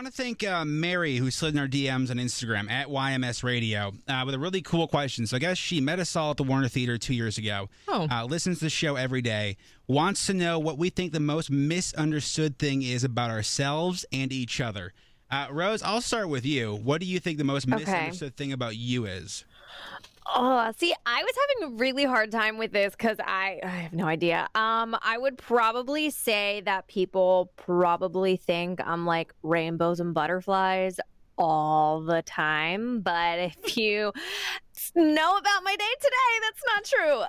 to thank Mary, who slid in our DMs on Instagram at YMS Radio with a really cool question. So I guess she met us all at the Warner Theater 2 years ago. Listens to the show every day. Wants to know what we think the most misunderstood thing is about ourselves and each other. Rose, I'll start with you. What do you think the most misunderstood thing about you is? Oh, see, I was having a really hard time with this because I have no idea. I would probably say that people probably think I'm like rainbows and butterflies all the time. But if you know about my day today, that's not true.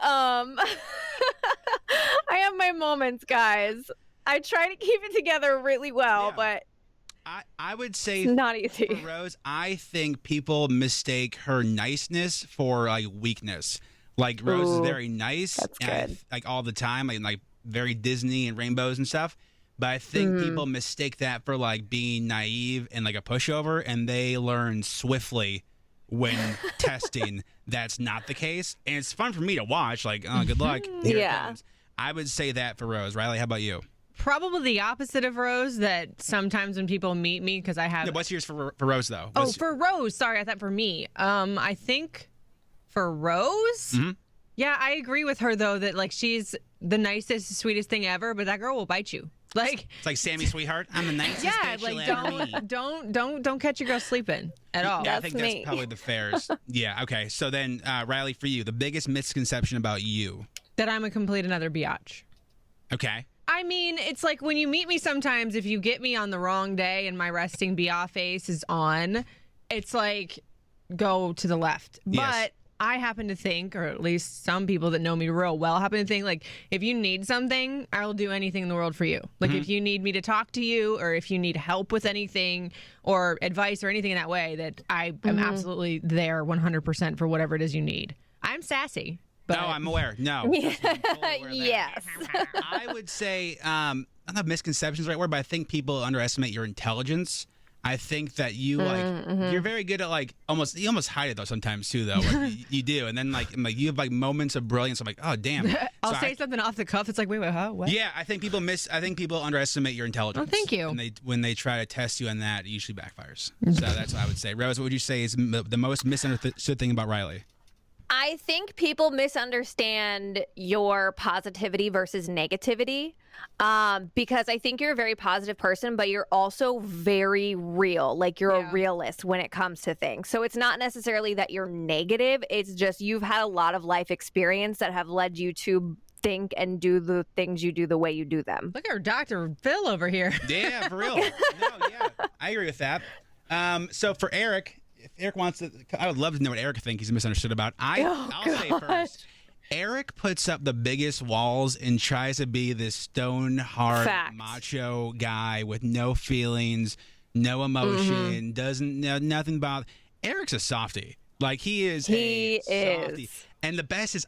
I have my moments, guys. I try to keep it together really well, but I would say it's not easy. For Rose, I think people mistake her niceness for like weakness. Like Rose is very nice, That's good. like all the time, like very Disney and rainbows and stuff. But I think people mistake that for like being naive and like a pushover, and they learn swiftly when testing that's not the case. And it's fun for me to watch. Like, oh, good luck. Here it comes. I would say that for Rose. Riley, how about you? Probably the opposite of Rose, that sometimes when people meet me, because I have... No, what's yours for Rose, though? For Rose. Sorry, I thought for me. I think for Rose, yeah, I agree with her, though, that like she's the nicest, sweetest thing ever, but that girl will bite you. Like it's like Sammy Sweetheart. I'm the nicest bitch like you'll ever meet. don't catch your girl sleeping at all. Yeah, I think that's probably the fairest. Yeah, okay. So then, Riley, for you, the biggest misconception about you? That I'm a complete another biatch. Okay. I mean, it's like when you meet me sometimes, if you get me on the wrong day and my resting biatch face is on, it's like, go to the left. Yes. But I happen to think, or at least some people that know me real well happen to think, like, if you need something, I'll do anything in the world for you. Like, if you need me to talk to you, or if you need help with anything, or advice, or anything in that way, that I am absolutely there 100% for whatever it is you need. I'm sassy. But... No, I'm aware. No. I'm totally aware of Yes. I would say, I don't know if misconception is the right word, but I think people underestimate your intelligence. I think that you you're very good at like you almost hide it though sometimes too though. Like, you do, and then like you have like moments of brilliance. I'm like, oh damn. I'll say something off the cuff. It's like, wait, huh? What? Yeah, I think people underestimate your intelligence. Oh, thank you. And when they try to test you on that, it usually backfires. So that's what I would say. Rose, what would you say is the most misunderstood thing about Riley? I think people misunderstand your positivity versus negativity because I think you're a very positive person, but you're also very real. Like you're a realist when it comes to things. So it's not necessarily that you're negative. It's just you've had a lot of life experience that have led you to think and do the things you do the way you do them. Look at our Dr. Phil over here. Yeah, for real. No, yeah, I agree with that. So for Eric, if Eric wants to, I would love to know what Eric thinks he's misunderstood about. I'll say first, Eric puts up the biggest walls and tries to be this stone-hard macho guy with no feelings, no emotion, doesn't know nothing about. Eric's a softie. Like he is a softie. And the best is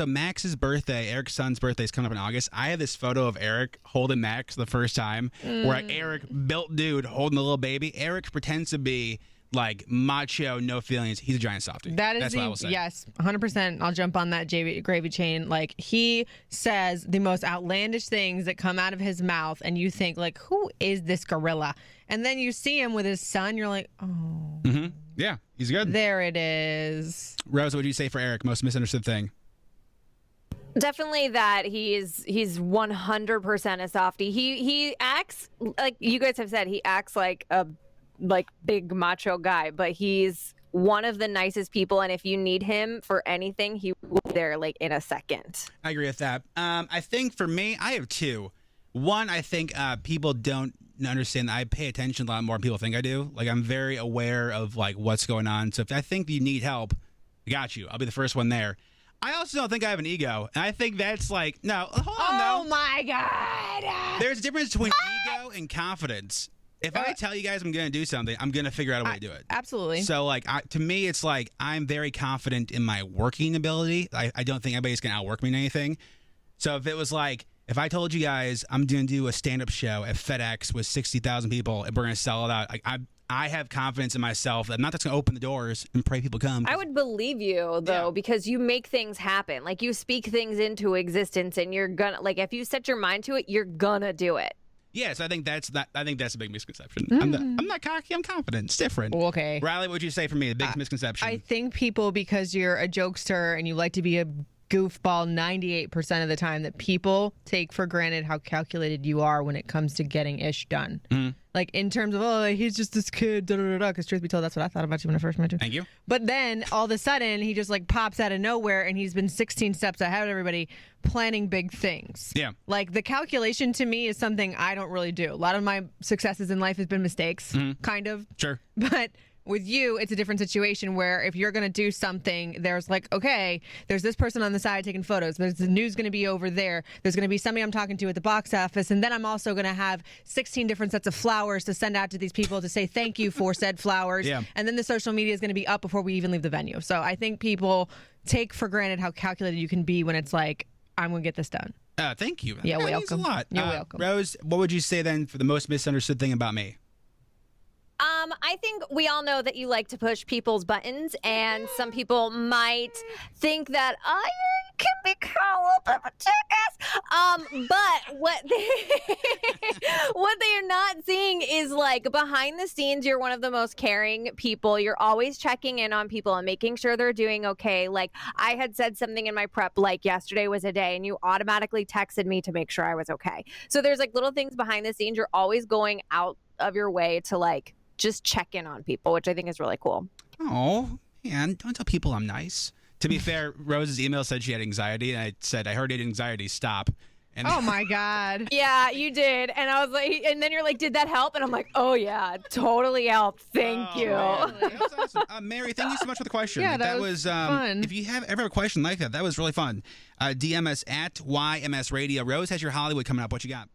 Max's birthday, Eric's son's birthday is coming up in August. I have this photo of Eric holding Max the first time where Eric, built dude, holding the little baby. Eric pretends to be like macho, no feelings. He's a giant softie. That's what I will say. Yes, 100%. I'll jump on that gravy chain. Like he says the most outlandish things that come out of his mouth, and you think like, who is this gorilla? And then you see him with his son. You're like, oh, yeah, he's good. There it is. Rose, what would you say for Eric? Most misunderstood thing? Definitely that he's 100% a softie. He acts like you guys have said. He acts like a big macho guy, but he's one of the nicest people, and if you need him for anything, he will be there like in a second. I agree with that. I think for me, I have two. One, I think people don't understand that I pay attention a lot more than people think I do. Like I'm very aware of like what's going on. So if I think you need help, I got you. I'll be the first one there. I also don't think I have an ego, and I think that's like no. Hold on, oh my god! There's a difference between ego and confidence. If I tell you guys I'm going to do something, I'm going to figure out a way to do it. Absolutely. So, like, to me, it's like I'm very confident in my working ability. I don't think anybody's going to outwork me in anything. So, if it was like, if I told you guys I'm going to do a stand-up show at FedEx with 60,000 people and we're going to sell it out, I have confidence in myself that I'm not just going to open the doors and pray people come. I would believe you, though, because you make things happen. Like, you speak things into existence, and you're going to, like, if you set your mind to it, you're going to do it. Yes, I think that's not. I think that's a big misconception. I'm not cocky. I'm confident. It's different. Okay. Riley, what would you say for me? The biggest misconception. I think people, because you're a jokester and you like to be a goofball 98% of the time, that people take for granted how calculated you are when it comes to getting ish done. Like in terms of, oh, he's just this kid, da da da da. Because truth be told, that's what I thought about you when I first met you. Thank you. But then all of a sudden, he just like pops out of nowhere, and he's been 16 steps ahead of everybody, planning big things. Yeah. Like the calculation to me is something I don't really do. A lot of my successes in life has been mistakes, kind of. Sure. But with you, it's a different situation where if you're going to do something, there's like, okay, there's this person on the side taking photos. There's the news going to be over there. There's going to be somebody I'm talking to at the box office. And then I'm also going to have 16 different sets of flowers to send out to these people to say thank you for said flowers. Yeah. And then the social media is going to be up before we even leave the venue. So I think people take for granted how calculated you can be when it's like, I'm going to get this done. Thank you. Yeah, that welcome. means a lot. You're welcome. Rose, what would you say then for the most misunderstood thing about me? I think we all know that you like to push people's buttons, and some people might think that you can be a little bit of a jackass. But what they are not seeing is like behind the scenes, you're one of the most caring people. You're always checking in on people and making sure they're doing okay. Like I had said something in my prep, like yesterday was a day, and you automatically texted me to make sure I was okay. So there's like little things behind the scenes. You're always going out of your way to like just check in on people, which I think is really cool. Oh, man, don't tell people I'm nice. To be fair, Rose's email said she had anxiety, and I said, I heard you had anxiety, stop. And Oh my God. Yeah, you did. And I was like, and then you're like, did that help? And I'm like, oh yeah, totally helped. Thank you. That was awesome. Mary, thank you so much for the question. Yeah, that was fun. If you have ever have a question like that, that was really fun. DM us at YMS Radio. Rose has your Hollywood coming up. What you got?